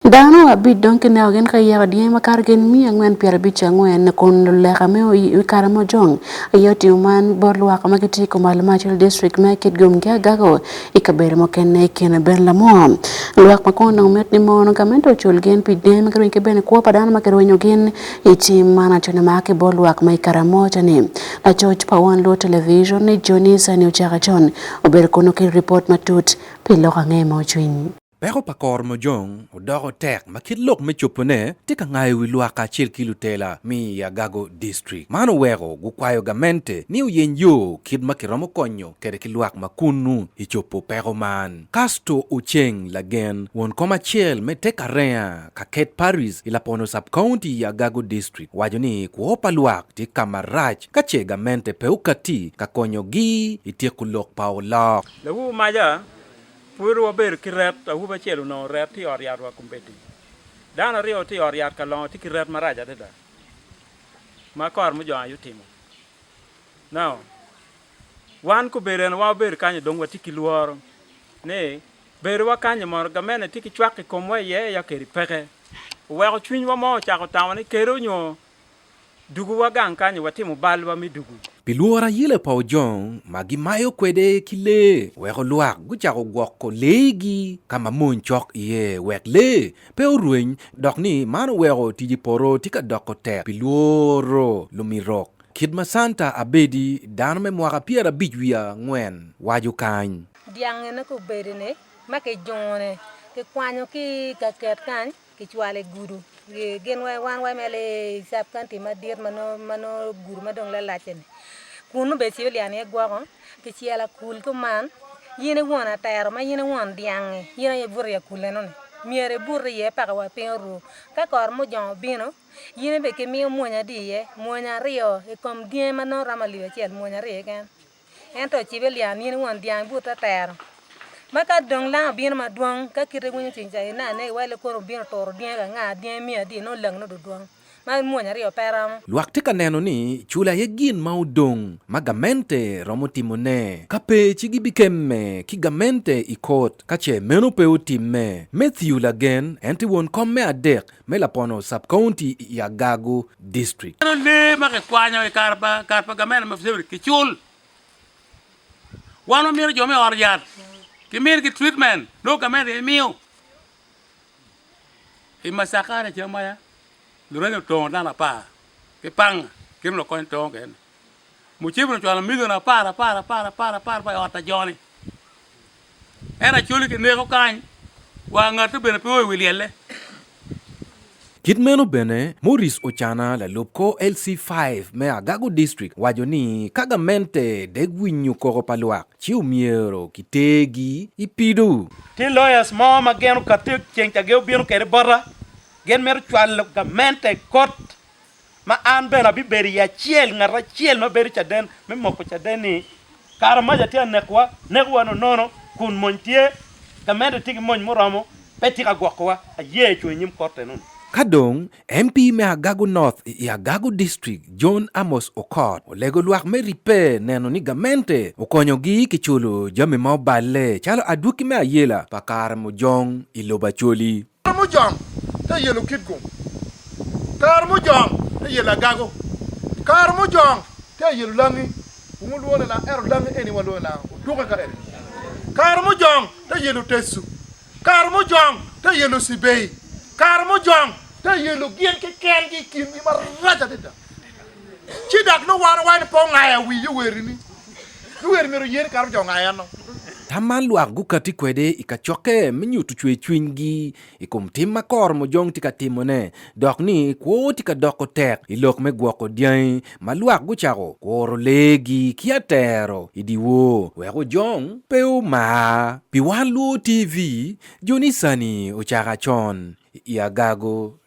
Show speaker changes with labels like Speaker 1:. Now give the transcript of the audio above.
Speaker 1: Dano abid don kene ogen kaya di makar gen mi angwen piara bicangwen kon le kame o Karimojong ayoti man bor Lwak makiti ko Acholi district market gum gago ikabere mo kene kene ben la mo Lwak makon no met ni mo no kamento chul gen pidem makaro ke ben ko padana makaro nyogen iti mana chone make bor Lwak mai Karimojong ni la George Pawan lo television ni Johnny Sani Uchaka John ober kono ke report matut pilo kange mo chwin.
Speaker 2: Pero pa Karimojong, o doko tek, makitlok me chupone, tika ngay Lwak Acholi kilutela mi Yagago district. Mano wero, gukwayo gamente, ni uyenyo, kid makiromo konyo, kere ki Lwak makunu, ichupo pero man. Kasto ucheng lagen, won koma chel me teka rea, kaket Paris, ilapono sub-county Yagago district. Wajoni, kuopa Lwak, tika marach, kache gamente peukati, kakonyo gi, itikulok paolok.
Speaker 3: Lagu maja, puru waber kiret awu bachelu no ret ti oriat wa kumbeti dana rio ti oriat kalon ti kiret maraja deda ma Karimojong ayutimo now wan ku beren wa ber kanyo dong wati kiluoro ne ber wa kanyo mor gamene ti ki chwak komwe ye ya keri peke wa ko chwin wa mo cha ko tawani kero nyo dugu wa gang kanyo watimo balwa mi dugu
Speaker 2: Piluora yile pa Jong, magi mayo kwede kile, weko Lwak guchako gwoko legi, kama munchok iye wek le, pe uruin, dok ni mano weko tiji poro tika doko tek, piluoro lumirok. Kidma Santa abedi, dano me mwaka piera bijwia ngwen, waju kany.
Speaker 4: Dyang na ko bedene, make jone, ke kwanyo ki kaket kany, ke chwale guru. Gen wan mele sap kanti madir mano guru madong la lachen. Kunu be civilian gwago ke ciela kul ko man yene wona tayro ma yene won Dyang yene burya kuleno miere burye pa wa penru ka Karimojong bino yene be ke mi monya diye monya rio e kom die mano ramali ciel monya rie ken ento civilian yene won Dyang buta tayro maka dong la bino ma duong ka kire gunyo tinja na ne wale ko bino toro die ga nga die mi adi no lang no duong
Speaker 2: Lwak tika neno ni chula yegin maudong magamente romotimone kape chigi bikemme kigamente ikot kache meno pe utimme Matthew lagen enti won komme adek melapono sub-county Yagago district.
Speaker 3: Le make kwanyo e karpa gamene mafsebri kichul wano mir jome oriat ki mir ki treatment no gamene miu e masakare chamaya Lurene tong na pa ke pang kim lo kon tong ken mu chibu no chala Mito na para pa ota Johnny era chuli ke ne ko kan wa ngatu bene pe wiliele
Speaker 2: Kidmeno bene Maurice Ochana la lopko LC5 me Yagago district wajoni kagamente degwinyu koro pa Lwak chiu miero kitegi ipidu
Speaker 3: ti lawyers mo magenu katik chenka ge binu kere bara gen mer chwal gamente kot ma an bena bi beri ya chiel ngara chiel ma beri chaden me moko chaden ni Karimojong tia nekwa no nono kun montie gamente tigi mon moramo peti ka gwakwa aye chu nyim kote nun
Speaker 2: Kadong, MP me Yagago North Yagago District, John Amos Okot, olego Lwak me ripe neno ni gamente, okonyo gi kichulu jami mau bale, chalo aduki me ayela, pa Karimojong iloba Acholi.
Speaker 5: Karimojong, te yelo kitgo. Karimojong, te yelo Yagago. Karimojong, te yelo langi. Umulu wala la ero langi eni wala la, duka ka eri. Karimojong, te yelo tesu. Karimojong, te yelo sibei. Karimojong te yelo gien ke ken gi kin mi maraja deda chidak no wan po ngaya wi yuweri ni yuweri mero yer Karimojong aya no
Speaker 2: Taman Lwak gukati kwede ikachoke minyutu chwe chwingi ikumtim ma Karimojong tika timone dok ni kwo tika doko tek ilok me gwoko Dyang ma Lwak guchako koro legi kiatero idiwo weko Jong peu ma Piwan Luo TV Johnny Sani Uchaka John Yagago